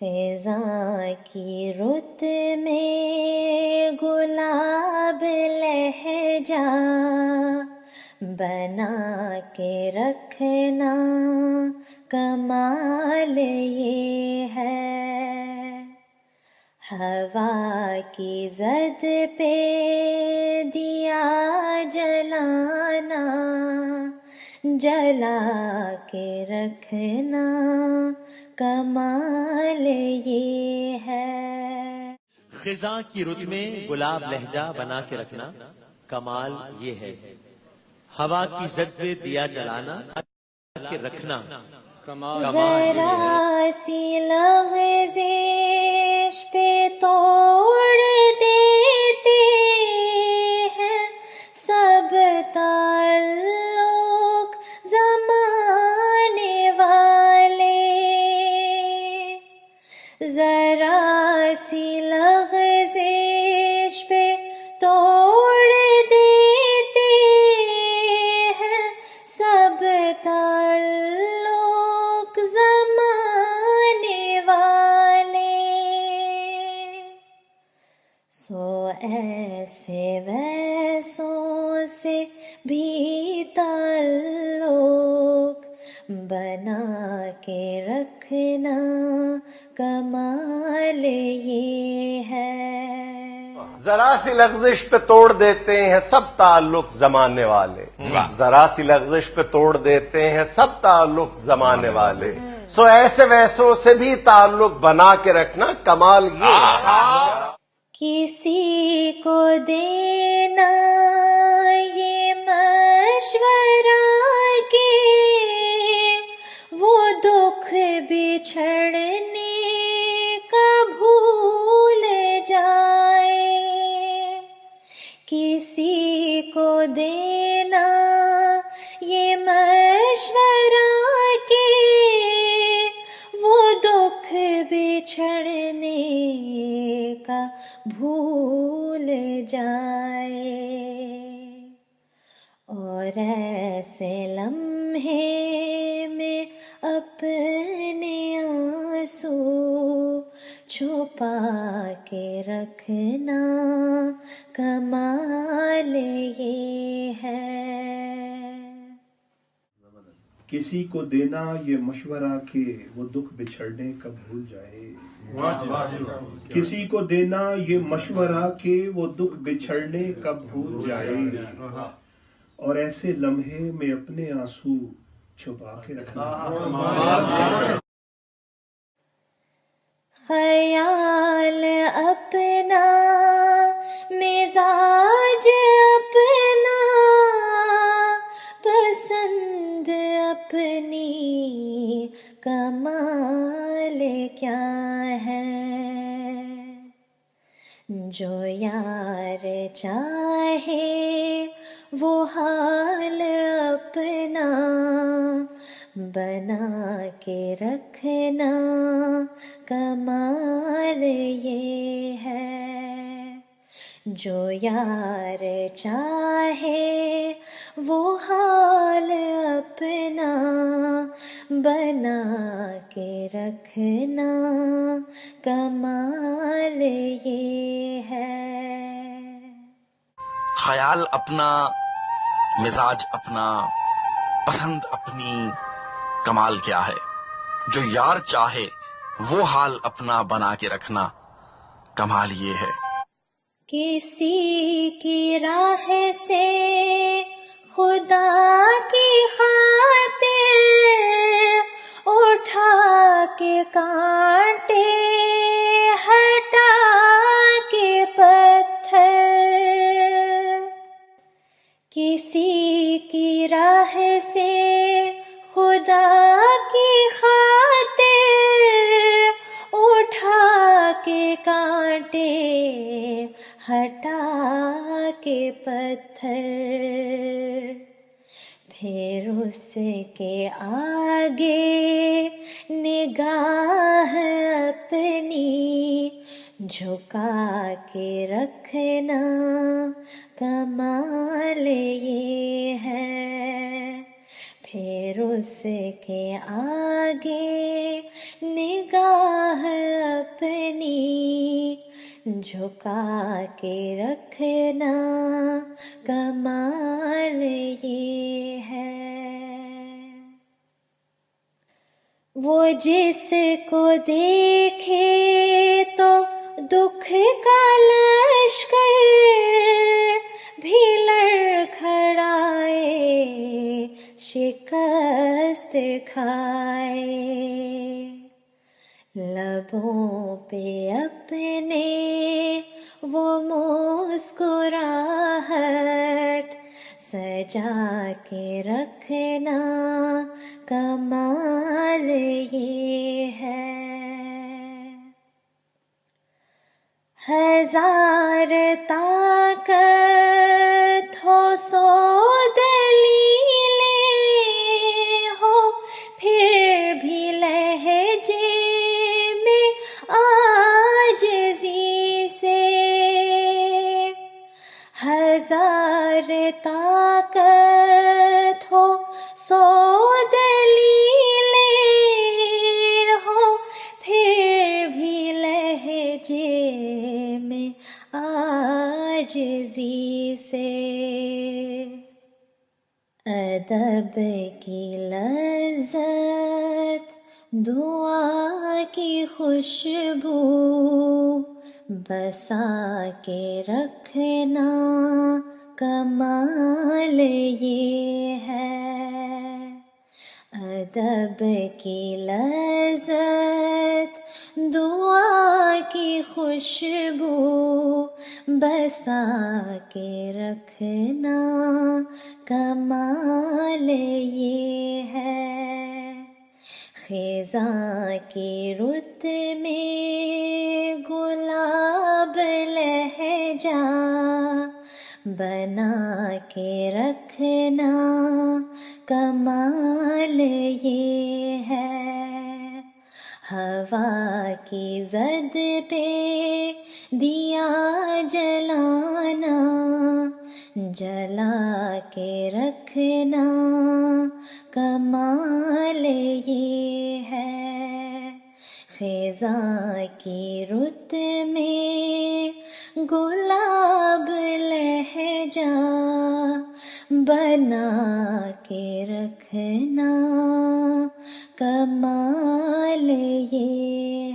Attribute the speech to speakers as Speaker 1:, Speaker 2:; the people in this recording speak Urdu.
Speaker 1: خزاں کی رت میں گلاب لہجہ بنا کے رکھنا کمال یہ ہے، ہوا کی زد پہ دیا جلانا جلا کے رکھنا کمال یہ ہے۔
Speaker 2: خزاں کی رت میں گلاب لہجہ بنا کے رکھنا کمال یہ ہے، ہوا کی زد پہ دیا جلانا کے رکھنا کمال
Speaker 1: ذرا سی لغزش پہ توڑ دیتے ہیں سب تعلق زمانے والے، ذرا سی لغزش پہ توڑ دیتے ہیں سب تعلق زمانے والے، سو ایسے ویسوں سے بھی تعلق بنا کے رکھنا کمال یہ ہے۔
Speaker 3: ذرا سی لغزش پہ توڑ دیتے ہیں سب تعلق زمانے والے، ذرا سی لغزش پہ توڑ دیتے ہیں سب تعلق زمانے والے، سو ایسے ویسوں سے بھی تعلق بنا کے رکھنا کمال یہ ہے۔
Speaker 1: کسی کو دینا یہ مشورہ کہ وہ دکھ بچھڑنے کا بھول جائے، کسی کو دینا یہ مشورہ کہ وہ دکھ بچھڑنے کا بھول جائے، اور ایسے لمحے میں اپنے آنسو چھپا کے رکھنا کمال یہ ہے۔
Speaker 4: کسی کو دینا یہ مشورہ کہ وہ دکھ بچھڑنے کا بھول جائے، کسی کو دینا یہ مشورہ کہ وہ دکھ بچھڑنے کا بھول جائے، اور ایسے لمحے میں اپنے آنسو چھپا کے رکھنا۔
Speaker 1: خیال اپنا مزاج اپنا پسند اپنی کمال کیا ہے، جو یار چاہے وہ حال اپنا بنا کے رکھنا کمال یہ ہے، جو یار چاہے وہ حال اپنا بنا کے رکھنا کمال یہ ہے۔
Speaker 5: خیال اپنا مزاج اپنا پسند اپنی کمال کیا ہے، جو یار چاہے وہ حال اپنا بنا کے رکھنا کمال یہ ہے۔
Speaker 1: کسی کی راہ سے خدا کی خاطر اٹھا کے کانٹے ہٹا کے پتھر، کسی کی راہ سے خدا کی خاطر اٹھا کے کانٹے ہٹا کے پتھر، پھر اس کے آگے نگاہ اپنی جھکا کے رکھنا کمال یہ ہے، پھر اس کے آگے نگاہ اپنی جھکا کے رکھنا کمال یہ ہے۔ وہ جس کو دیکھے تو دکھ کا لشکر بھی لڑکھڑائے، شکست کھائے، لبوں پہ اپنے وہ مسکراہٹ سجا کے رکھنا کمال یہ ہے۔ ہزار طاقت ہو، سو دلیلیں ہو، پھر بھی لہجے میں عاجزی سے، ہزار طاقت ہو، سو دلیلیں ہو، پھر بھی لہجے میں عاجزی سے، ادب کی لذت، دعا کی خوشبو بسا کے رکھنا کمال یہ ہے۔ ادب کی لذت، دعا کی خوشبو بسا کے رکھنا کمال یہ ہے۔ خزاں کی رت میں گلاب لہجہ بنا کے رکھنا کمال یہ ہے۔ ہوا کی زد پہ دیا جلانا، جلا کے رکھنا کمال یہ ہے۔ خزاں کی رت میں گلاب لہجہ بنا کے رکھنا کمال یہ